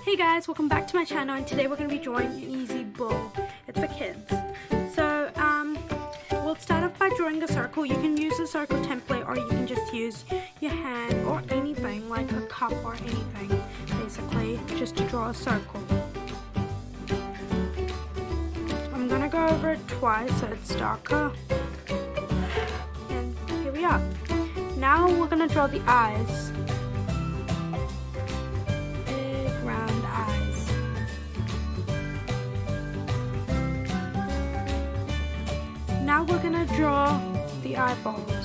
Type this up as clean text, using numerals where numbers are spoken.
Hey guys, welcome back to my channel, and today we're going to be drawing an easy bowl. It's for kids. So, we'll start off by drawing a circle. You can use a circle template or you can just use your hand or anything, like a cup or anything, basically, just to draw a circle. I'm going to go over it twice so it's darker. And here we are. Now we're going to draw the eyes. Now we're gonna draw the eyeballs.